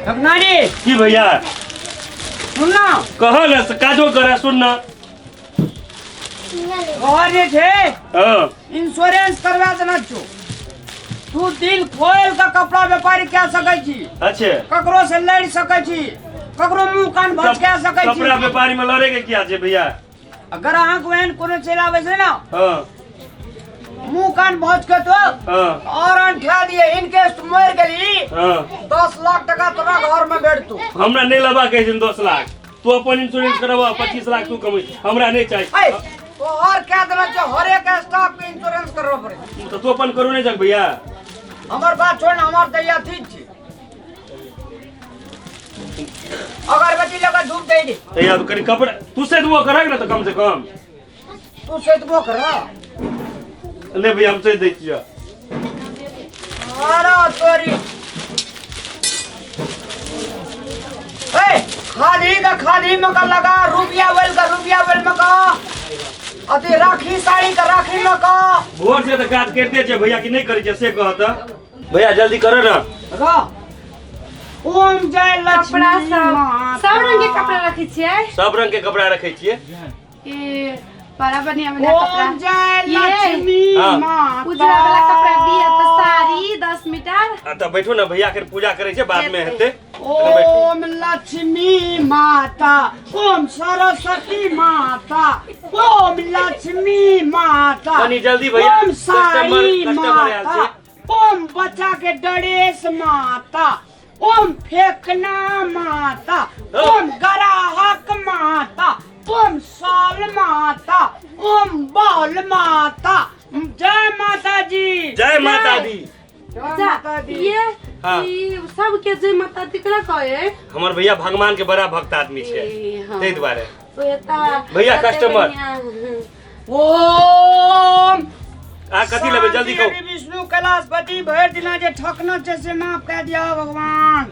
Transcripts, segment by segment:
ठकनारी की भैया सुनना कह ना काजो करे सुनना और जे छे हां इंश्योरेंस करवा देना छो तू दिल खोल का कपड़ा व्यापारी क्या सकै छी अच्छे ककरो से लड़ सकै छी ककरो मुंह कान भचका सकै छी कपड़ा व्यापारी में लड़े के क्या छे भैया अगर अहाँ को एहन कोनो चल आवे छै ना हां मुंह कान भचके तो और अंठा दिए इनकेस मर गेली 10 लाख टका तोरा घर में भेटतू हमरा नहीं लबा के 10 लाख तू अपन इंश्योरेंस करवा 25 लाख तू कमाई हमरा नहीं चाहिए तो और क्या देना चाहिए हर एक स्टाफ के इंश्योरेंस करवा पड़े तो तू अपन करू नहीं जग भैया हमर बात छोड़ हमर दैया ठीक छी अगरबत्ती लगा धूप दे दे तैयार करी कपड़ा तू से वो करेगा ना तो कम से कम तू से तो करा ले भैया हम से दे दिया अरे तोरी ए खाली में का लगा रुपया वेल में का अति राखी साड़ी का राखी में का भोर से तो काज करते छे भैया की नहीं करी छे से कहता भैया जल्दी करो ना रा ओम जय लक्ष्मी सब रंग के कपड़ा रखे छिए सब रंग के कपड़ा रखे छिए ए बड़ा बढ़िया बढ़िया कपड़ा ओम जय लक्ष्मी माता उजरा वाला कपड़ा दिया तो साड़ी 10 मीटर तो बैठो ना भैया के पूजा करे छे बाद में हेते ओम लक्ष्मी माता ओम सरस्वती माता ओम लक्ष्मी माता तनी जल्दी भैया ओम साई कस्टमर आयल माता छे ओम बच्चा के ड्रेस माता ओम फेंकना माता ओम ग्राहक माता ओम साल माता ओम बाल माता जय माता जी जय माता दी जय माता दी ये हाँ। सब के जय माता दी करा कहे हमर भैया भगवान के बड़ा भक्त आदमी छे हाँ। तै दुआरे तो एता भैया कस्टमर ओम आ कथी लेबे जल्दी शांति कहू विष्णु कैलाशपति भर दिना जे ठकना छै से माफ कह दिया भगवान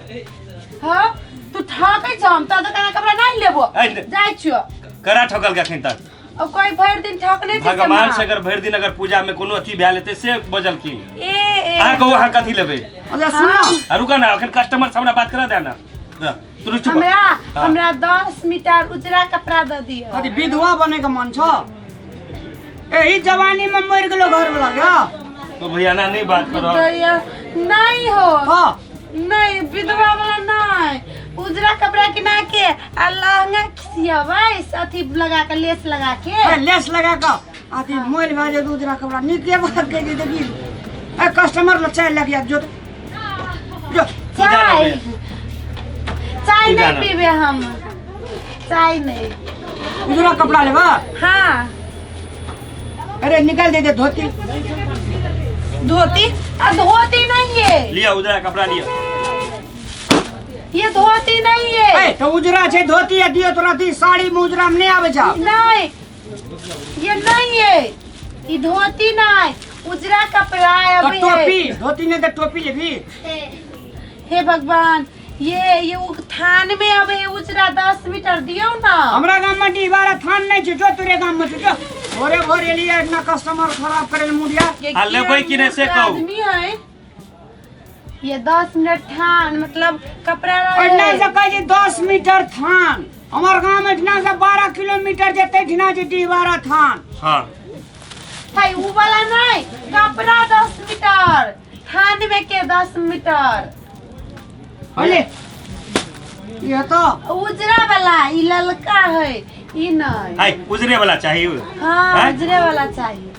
हां तू ठकै छ हम त दुकान कपड़ा नहीं लेबो जाय छियो करा ठकल के अखन तक अब कोई भर दिन ठक नहीं भगवान से अगर भर दिन अगर पूजा में कोनो अथी भए लेते से बजल की ए आ कहू अहाँ कथी लेबे अच्छा सुनो आ रुका ना अखन कस्टमर से हमरा बात करा दे ना तू चुप हमरा 10 मीटर उजरा कपड़ा द दियो अरे विधवा बने के मन छ एही जवानी में मर गेलो घर वाला क्या तो भैया ना नहीं बात करो नहीं हो हां नहीं विधवा वाला नहीं उजरा कपड़ा किना के आ लहंगा खिसियाबै साथी लगा के लेस लगा के लेस लगा का आती मोल भाजे दूसरा कपड़ा निके बात के दे देखी ए कस्टमर ल चाय लग जो चाय चाय नहीं पीबे हम चाय नहीं दूसरा कपड़ा लेबा हाँ अरे निकाल दे धोती धोती धोती नहीं है लिया उजरा कपड़ा लिया ये धोती नहीं है तो उजरा छे धोती है दियो तोरा दी साड़ी में उजरा में नहीं आवे जा नहीं ये नहीं है ये धोती नहीं उजरा कपड़ा है तो अभी टोपी धोती ने तो टोपी लेबी हे भगवान ये थान में अब उजरा 10 मीटर दियो ना हमरा गांव में दीवारा थान नहीं छे जो तोरे गांव में छे जो भोरे भोरे लिए इतना कस्टमर खराब करे मुडिया आ लेबै कि नहीं से कहू आदमी है ये 10 मिनट थान मतलब कपड़ा इतना से कहे 10 मीटर थान हमार गांव में इतना से 12 किलोमीटर जेते इतना जे दीवारा थान हां भाई वो वाला नहीं कपड़ा 10 मीटर थान में के 10 मीटर अरे ये तो उजरा वाला ई ललका है ई नहीं हाय उजरे वाला चाहिए हाँ उजरे वाला चाहिए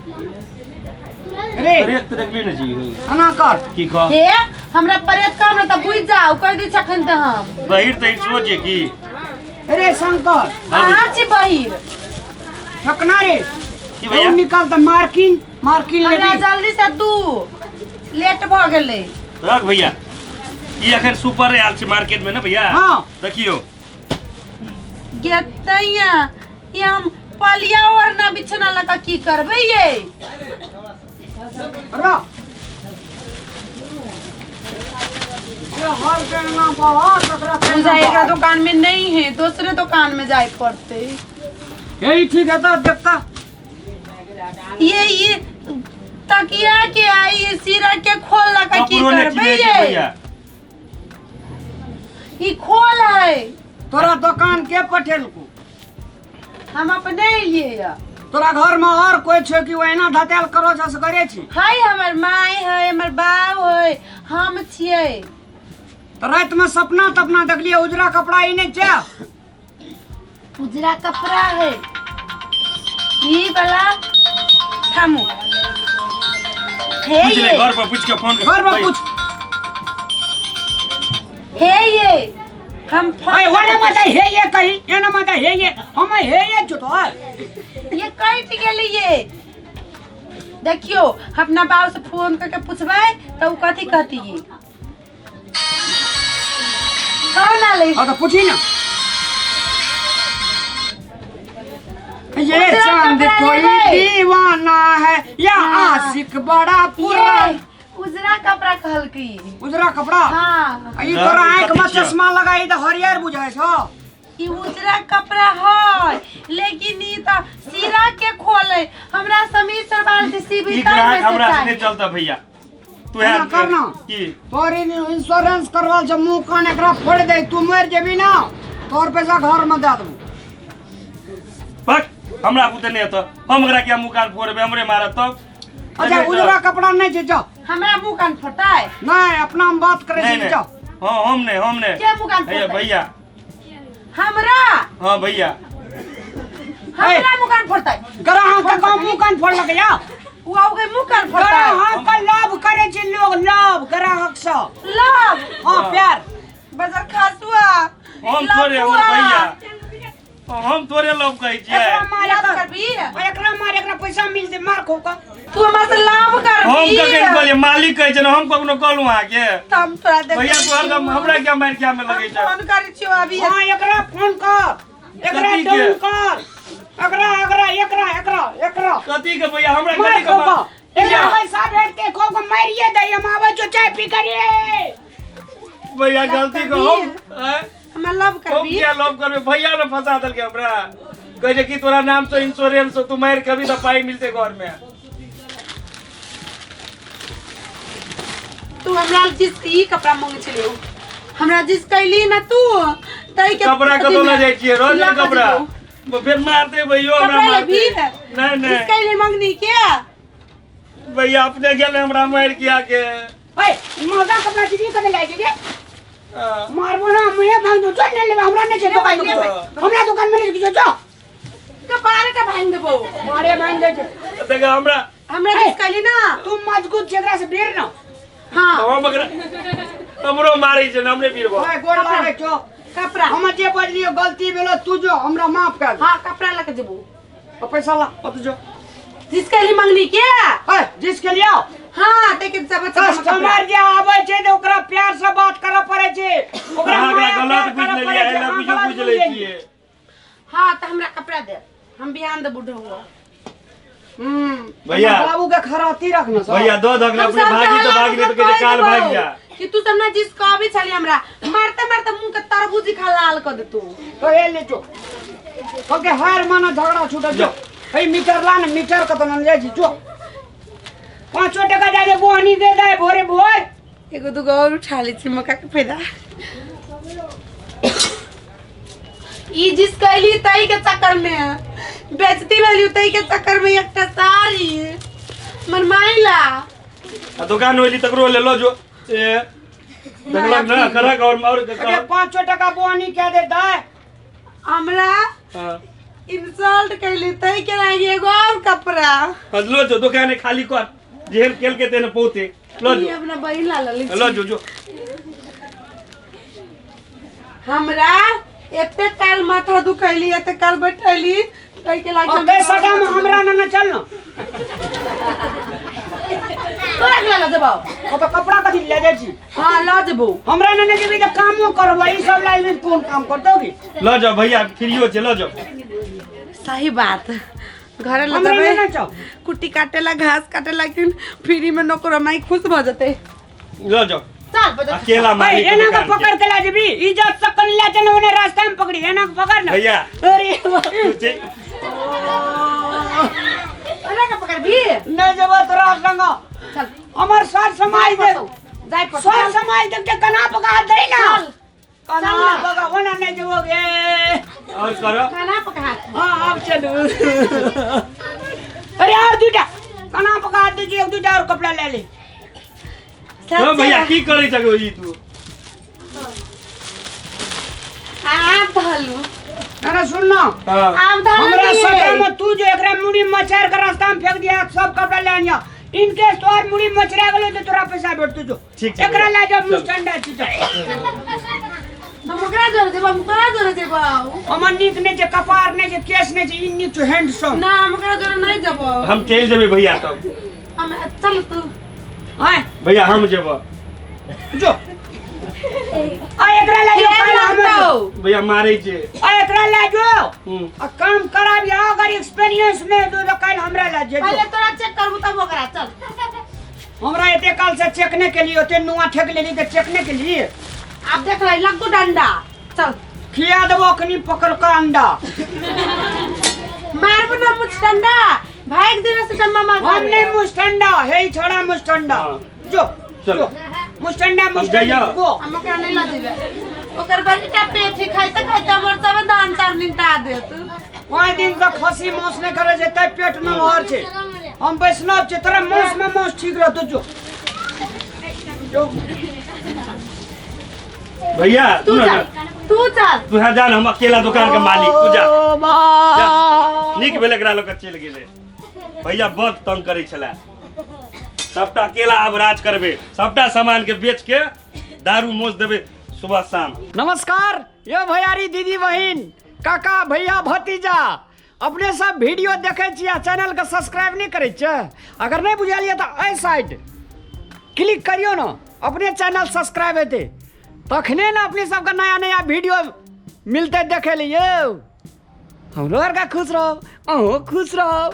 अरे एक तरह भी नहीं चाहिए अना कर की कह हे हमरा परेत काम न त बुझ जाओ कह दी छखन त हम बहिर त सोचे की अरे शंकर कहां छी बहिर ठकना रे की भैया निकाल द मार्किन ले हमरा जल्दी से दू लेट भ गेले रख भैया ई अखन सुपर आयल छै मार्केट में ना भैया हां देखियो गेतैया ये हम पलिया और ना बिछना लगा की करबे ये रा ये हर करना बहुत खतरा जाएगा दुकान में नहीं है दूसरे दुकान में जाए पड़ते यही ठीक है तो देखता ये तकिया के आई सिरा के खोल लगा की कपड़ों ने करबे किने छै ये भैया ई खोल है। तोरा दुकान के पठेल को? हम अपने लिए तोरा घर में और कोई छे कि ओहिना धतेल करो जस करे छी? है हमर माई है, हमर बाप है, हम छिए। तो रात में सपना तपना देखलिए उजरा कपड़ा ही नहीं क्या? उजरा कपड़ा है ई वाला थामू है पूछ ले, ये घर पर पूछ के फोन कर। घर में पूछ। है ये हम भाई वाला मत है ये कहीं ये ना मत है ये हम है ये जो तो ये कट गेली ये। देखियो अपना बाप से फोन करके पूछबै तो उ कथी कहती है। कौन आले? हां तो पूछी ना। ये उजरा चांद कपड़ा कोई है। दीवाना है या हाँ। आशिक बड़ा पूरा? ये उजरा कपड़ा कहल की। उजरा कपड़ा? हाँ ई तोरा आंख में चश्मा लगाई तो हरियर बुझाय छो। ई उजरा कपड़ा है लेकिन ई तो सिरा के खोले हमरा समीर सरवाल से सीबी ई कर ग्राहक में हमरा से से नहीं चलता भैया। तू ना है करना। की तोरी इंश्योरेंस करवाल छ मुंह कान एकरा फोड़ दे तू मर जेबी ना तोर पैसा घर में दे दू। बक हमरा पुते नहीं तो हम एकरा के मुंह कान फोड़बे हमरे मारत तब। अच्छा उजरा कपड़ा नहीं छै जाओ। हमरा मुंह कान फटा है। नहीं अपना हम बात करे नहीं छी नहीं जाओ। हां हमने क्या मुंह कान भैया फटा है? भैया हमरा हां भैया हमरा मुंह कान फटा है। ग्राहक का काम मुंह कान फोड़ लगे या उ आओ के मुंह कान फटा है। ग्राहक का लाभ करे छी लोग लाभ ग्राहक से। लव हां प्यार बजर खासुआ हम तोरे हमर भैया हम तोरे लोग कहि छियै। एकरा मारे याद कर करबी एकरा मारे एकरा पैसा मिल जे मार खो का। तू हमरा से लाभ हम करबी कके कहलिए मालिक कहै छै न हम कखनो कहलू आ के हम तोरा देख भैया तू हरदम हमरा क्या मार क्या में लगे छै। फोन करै छियो अभी। हां एकरा फोन कर एकरा कथी के? फोन कर एकरा एकरा एकरा एकरा एकरा कथी के भैया हमरा मार कथी खो का। के एकरा पैसा भेट के खो को मारिए दे हम आवे जो चाय पी करिए। भैया गलती को हम हमरा लव हम करबी क्या लोभ करबे भैया ने फंसा देलके हमरा कहे छै कि तोरा नाम से इंश्योरेंस तू मार कभी तो पाई मिलते घर में। तू हमरा जिस ई कपड़ा मांगे छलियो हमरा जिस कैली ना तू तई के कपड़ा कतो ले जाय छियै रोज कपड़ा फिर मारते भैया हमरा कपड़ा मारते भी नहीं जिस नहीं कैली मांगनी क्या भैया अपने गेले हमरा मार किया के ओए मजा कपड़ा चीज कने लाइ जे मारबो ना मैं भांग दो चल ले हमरा नहीं छै दुकान में हमरा दुकान में नहीं जो कपड़ा का भांग देबो मारे भांग दे देखा हमरा हमरा जिस कैली ना तू मजबूत जेकरा से बेर ना। हां हम अगर हमरो मारै छै न हमरे पीरबो ओए गोड़ लागे छो कपड़ा हम जे बजलियो गलती भेलो तू जो हमरा माफ कर दे। हां कपड़ा लेके देबो और पैसा ला अब जो जिस कैली मांगनी क्या ओए जिसके लिए आओ हां देखे सब कस्टमर जे आवे छै त ओकरा प्यार से बात करे पड़े छै ओकरा अहाँ माया गलत प्यार बुझ करे लेलियै पड़े छै, एला अहाँ बीजो गलत बुझ लै बुझ छियै। हां त हमरा कपड़ा दे हम बिहान दे बुढ़वा। भैया बाबू के खराती रखना सब। भैया दो धगना हम अपने सब भागी तो कहला भागी नहीं तो कह कहै काल देबौ भाग जा कि तू सब ना जिस कहबी छली हमरा मारते मारते मुंह के तरबूजी खा लाल कर दे तू। तो ये ले जो ओके हर माना झगड़ा छूट जो ए मीटर ला ना मीटर का तो न ले जी जो 5 टका जा दे बोहनी दे दे भोरे भोर एगो दुगो और उठा ली छी मक्का के पैदा ई जिस कैली तई के चक्कर में बेचती रहली तई के चक्कर में एकटा साड़ी मनमाइला दुकान होली तकरो ले लो जो ए देखलक ना करक और अरे 5 टका बोहनी क्या दे दे हमरा हां इंसल्ट कैली तई के लागी एगो और कपड़ा लो जो दुकान खाली कर जेहन केल के तेने पहुंचे लो ई जो अपना बहिन ला ली लो जो हमरा एते काल माथा दुखैली एते काल बैठैली तई के लागी और पैसा दाम हमरा न चलना तोरा के ला देबो ओ तो कपड़ा कथि ले जाय छी हां ला देबो हमरा न जेबी त कामो करबो ई सब लाइन में कोन काम कर दोगी लो जाओ भैया फ्रीयो छे लो जाओ सही बात घरे हमरा लगबे लेना चाहो कुट्टी काटेला घास काटेला कि फ्री में नौकर माई खुश भ जते लो जाओ चल बजा अकेला भाई मालिक एना का दुकान पकड़ के। के ला जेबी इज्जत से कर ले चलो ने रास्ता में पकड़ी एना का पकड़ ना भैया अरे तुझे अरे का पकड़ भी न जब तोरा संग चल हमर सार समाज दे जाय पर सार समाज दे के कना पका दे ना खाना पका होना नहीं जोगे। और करो खाना पका हाँ अब चलो। अरे यार दूटा खाना पका दीजिए, एक दूटा और कपड़ा ले ले। तो भैया की करे छगो ई तू आप धलू अरे सुन ना, हां आप धलू हमरा सटा में तू जो एकरा मुड़ी मचार के रास्ता में फेंक दिया, सब कपड़ा ले आनिया। इनके तोर मुड़ी मचरा गेलो तो तोरा पैसा भेट तू जो। ठीक एकरा ले जा मुस्टंडा छी जा। मुकरा जोर देबा, मुकरा जोर देबा। हमर नीक ने जे कपार ने जे केस ने जे इन नीक टू हैंडसम। ना मुकरा जोर नहीं जबो। हम चल जेबे भैया तब। हम चल तू। हां भैया हम जेबो जो। आ एकरा ले जो पहले हम भैया मारे छे। आ एकरा ले जो। आ काम कराब या अगर एक्सपीरियंस ने दो तो कल हमरा ले जे। पहले तोरा चेक करबू तब ओकरा चल। हमरा एते काल से चेकने के लिए ओते नुआ ठेक लेली तो चेकने के लिए आप देख रही लगू डंडा चल खिया देबो कनी पकड़ के अंडा। मारबू ना मुझ डंडा भाग देने से जम्मा मार। हमने मुस्टंडा है छोड़ा मुस्टंडा जो चलो मुस्टंडा हम मुस्टंडा जाइए। गो हम ओकरा नहीं ला देबे। ओकर बड़का पेट ही खाइते खाइते हमर सब दान चार निंटा दे तू। वहाँ दिन से खसी मांस नहीं करे जे तै पेट में भर छे। हम वैष्णव छे, तोरा मांस में मांस ठीक रहतो जो जो। भैया तू चल तू चल। तू है जान, हम अकेला दुकान के मालिक तू जा। ओ बा नीक भेल एकरा लोग चल गेले। भैया बहुत तंग करे छला, सबटा अकेला अब राज करबे, सबटा सामान के बेच के दारू मोज देबे सुबह शाम। नमस्कार, ये भैयारी दीदी बहन काका भैया भतीजा अपने सब वीडियो देखे छियै, चैनल के सब्सक्राइब नहीं करे छे। अगर नहीं बुझलिए तो ए साइड क्लिक करियो ना, अपने चैनल सब्सक्राइब हेते तखने ना अपने सबके नया नया वीडियो मिलते देखे लिए। हम लोग का खुश रहो, अहो खुश रहो।